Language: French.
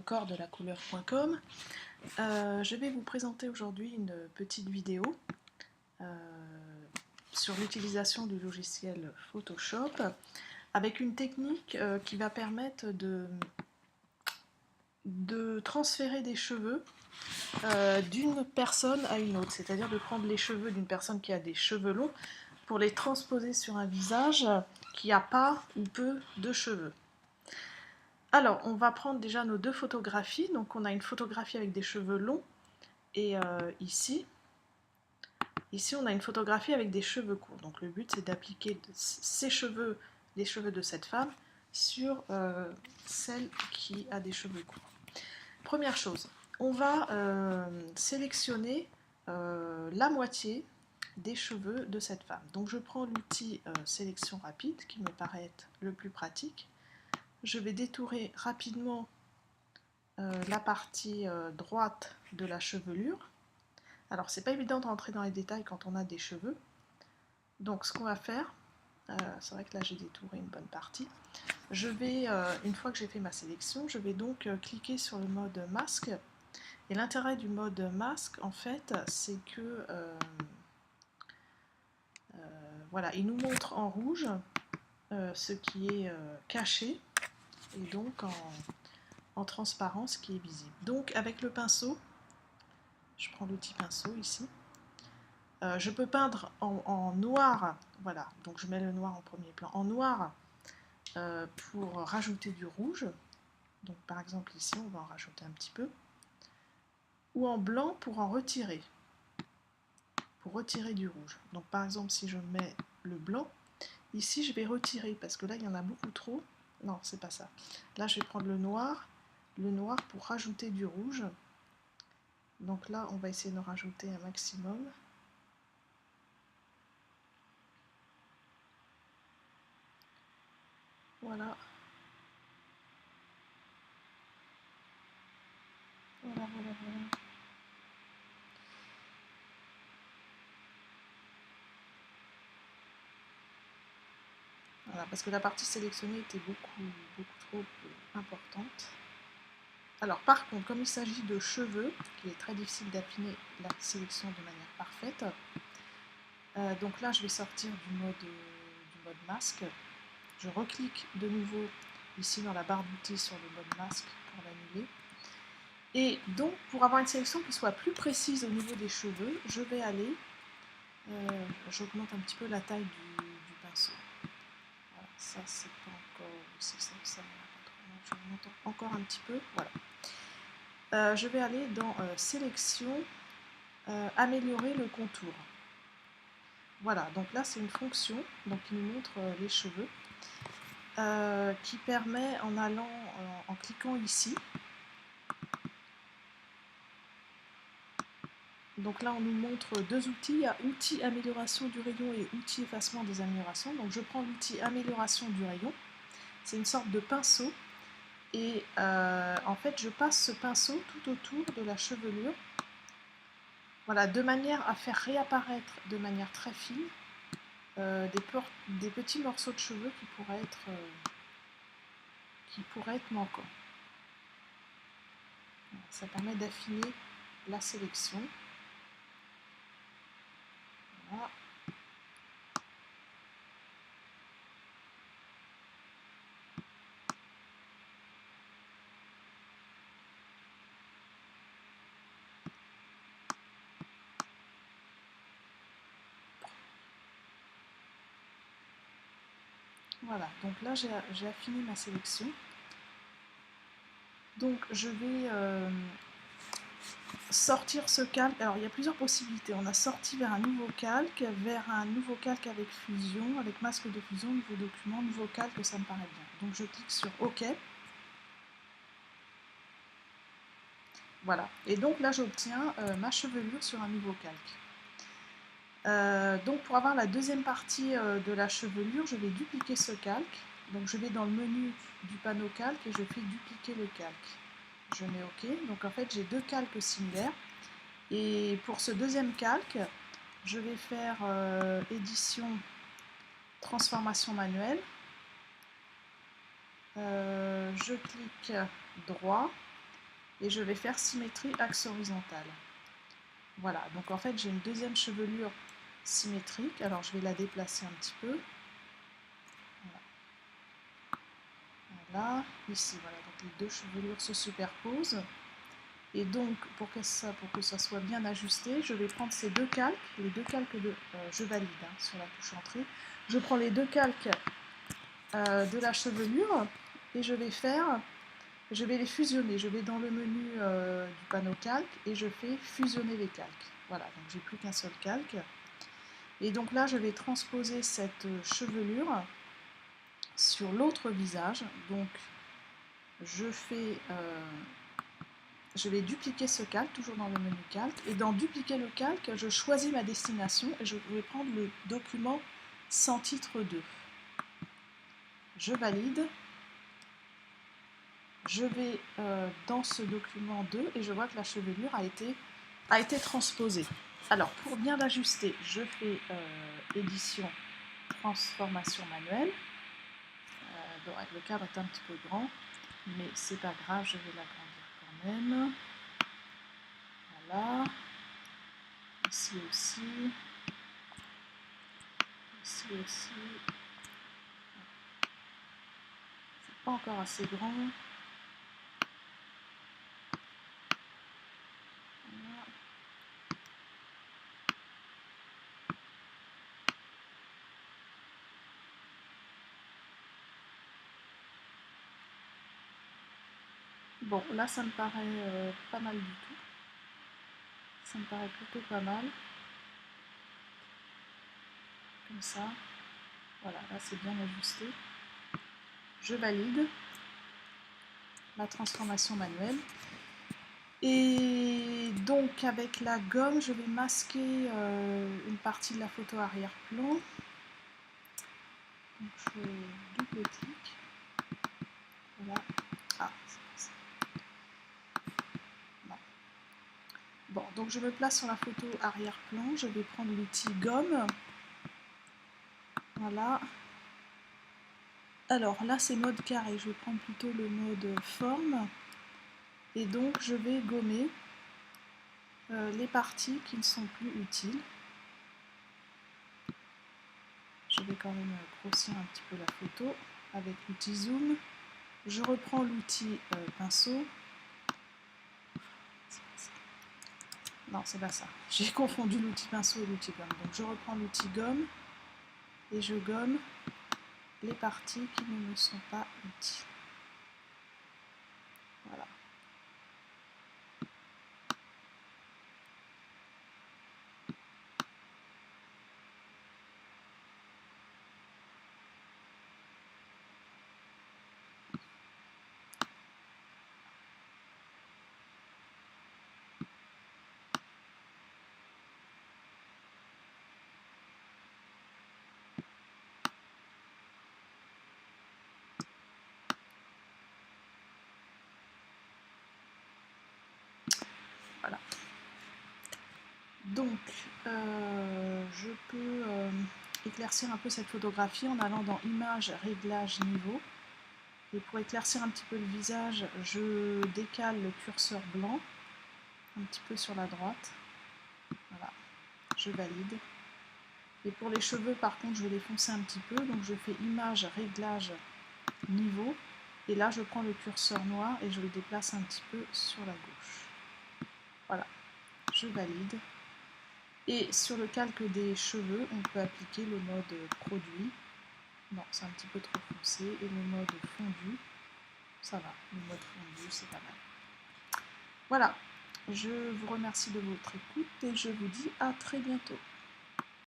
decordelacouleur.com. Je vais vous présenter aujourd'hui une petite vidéo sur l'utilisation du logiciel Photoshop avec une technique qui va permettre de transférer des cheveux d'une personne à une autre, c'est-à-dire de prendre les cheveux d'une personne qui a des cheveux longs pour les transposer sur un visage qui n'a pas ou peu de cheveux. Alors, on va prendre déjà nos deux photographies. Donc, on a une photographie avec des cheveux longs et ici, on a une photographie avec des cheveux courts. Donc, le but, c'est d'appliquer ces cheveux, les cheveux de cette femme, sur celle qui a des cheveux courts. Première chose, on va sélectionner la moitié des cheveux de cette femme. Donc, je prends l'outil sélection rapide qui me paraît être le plus pratique. Je vais détourer rapidement la partie droite de la chevelure. Alors, c'est pas évident de rentrer dans les détails quand on a des cheveux. Donc, ce qu'on va faire, c'est vrai que là j'ai détouré une bonne partie. Je vais, une fois que j'ai fait ma sélection, je vais donc cliquer sur le mode masque. Et l'intérêt du mode masque, en fait, c'est que voilà, il nous montre en rouge ce qui est caché et donc en transparence qui est visible. Donc avec le pinceau, je prends l'outil pinceau ici, je peux peindre en noir, voilà, donc je mets le noir en premier plan, en noir pour rajouter du rouge, donc par exemple ici on va en rajouter un petit peu, ou en blanc pour en retirer, du rouge. Donc par exemple si je mets le blanc, ici je vais retirer parce que là il y en a beaucoup trop, non c'est pas ça, là je vais prendre le noir pour rajouter du rouge. Donc là, on va essayer de rajouter un maximum. Voilà. Voilà. Voilà, parce que la partie sélectionnée était beaucoup trop importante. Alors par contre, comme il s'agit de cheveux, il est très difficile d'affiner la sélection de manière parfaite, donc là je vais sortir du mode masque. Je reclique de nouveau ici dans la barre d'outils sur le mode masque pour l'annuler. Et donc pour avoir une sélection qui soit plus précise au niveau des cheveux, je vais aller, j'augmente un petit peu la taille du pinceau. Voilà, ça c'est pas encore, c'est ça je monte encore un petit peu, voilà. Je vais aller dans sélection, améliorer le contour. Voilà, donc là c'est une fonction donc qui nous montre les cheveux, qui permet en allant, en cliquant ici. Donc là on nous montre deux outils, il y a outil amélioration du rayon et outil effacement des améliorations. Donc je prends l'outil amélioration du rayon, c'est une sorte de pinceau. Et en fait, je passe ce pinceau tout autour de la chevelure, voilà, de manière à faire réapparaître de manière très fine des petits morceaux de cheveux qui pourraient être manquants. Ça permet d'affiner la sélection. Voilà. Voilà, donc là j'ai affiné ma sélection. Donc je vais sortir ce calque. Alors il y a plusieurs possibilités. On a sorti vers un nouveau calque avec fusion, avec masque de fusion, nouveau document, nouveau calque, ça me paraît bien. Donc je clique sur OK. Voilà, et donc là j'obtiens ma chevelure sur un nouveau calque. Donc pour avoir la deuxième partie de la chevelure, je vais dupliquer ce calque. Donc je vais dans le menu du panneau calque et je fais dupliquer le calque. Je mets OK, donc en fait j'ai deux calques similaires. Et pour ce deuxième calque, je vais faire édition, transformation manuelle. Je clique droit et je vais faire symétrie axe horizontal. Voilà, donc en fait j'ai une deuxième chevelure symétrique, alors je vais la déplacer un petit peu. Voilà, ici, voilà, donc les deux chevelures se superposent. Et donc, pour que ça soit bien ajusté, je vais prendre ces deux calques, les deux calques de... je valide sur la touche entrée. Je prends les deux calques de la chevelure et je vais les fusionner. Je vais dans le menu du panneau calque et je fais fusionner les calques. Voilà, donc j'ai plus qu'un seul calque. Et donc là, je vais transposer cette chevelure sur l'autre visage. Donc, je vais dupliquer ce calque, toujours dans le menu calque, et dans dupliquer le calque, je choisis ma destination et je vais prendre le document sans titre 2. Je valide, je vais dans ce document 2 et je vois que la chevelure a été transposée. Alors pour bien l'ajuster, je fais édition, transformation manuelle. Bon, le cadre est un petit peu grand, mais c'est pas grave, je vais l'agrandir quand même. Voilà. Ici aussi. Ici aussi. C'est pas encore assez grand. Voilà. Bon, là ça me paraît pas mal du tout. Ça me paraît plutôt pas mal. Comme ça. Voilà, là c'est bien ajusté. Je valide la transformation manuelle. Et donc avec la gomme, je vais masquer une partie de la photo arrière-plan. Donc je double-clique. Voilà. Ah, c'est pas ça. Non. Bon, donc je me place sur la photo arrière-plan. Je vais prendre l'outil gomme. Voilà. Alors là c'est mode carré, je vais prendre plutôt le mode forme. Et donc je vais gommer les parties qui ne sont plus utiles. Je vais quand même grossir un petit peu la photo avec l'outil zoom. Je reprends l'outil pinceau. Non, c'est pas ça. J'ai confondu l'outil pinceau et l'outil gomme. Donc je reprends l'outil gomme et je gomme les parties qui ne me sont pas utiles. Voilà. Voilà. Donc, je peux éclaircir un peu cette photographie en allant dans Images, Réglages, Niveau. Et pour éclaircir un petit peu le visage, je décale le curseur blanc un petit peu sur la droite. Voilà, je valide. Et pour les cheveux, par contre, je vais les foncer un petit peu. Donc je fais Images, Réglages, Niveau. Et là, je prends le curseur noir et je le déplace un petit peu sur la gauche. Voilà, je valide. Et sur le calque des cheveux, on peut appliquer le mode produit. Non, c'est un petit peu trop foncé. Et le mode fondu, ça va. Le mode fondu, c'est pas mal. Voilà, je vous remercie de votre écoute et je vous dis à très bientôt.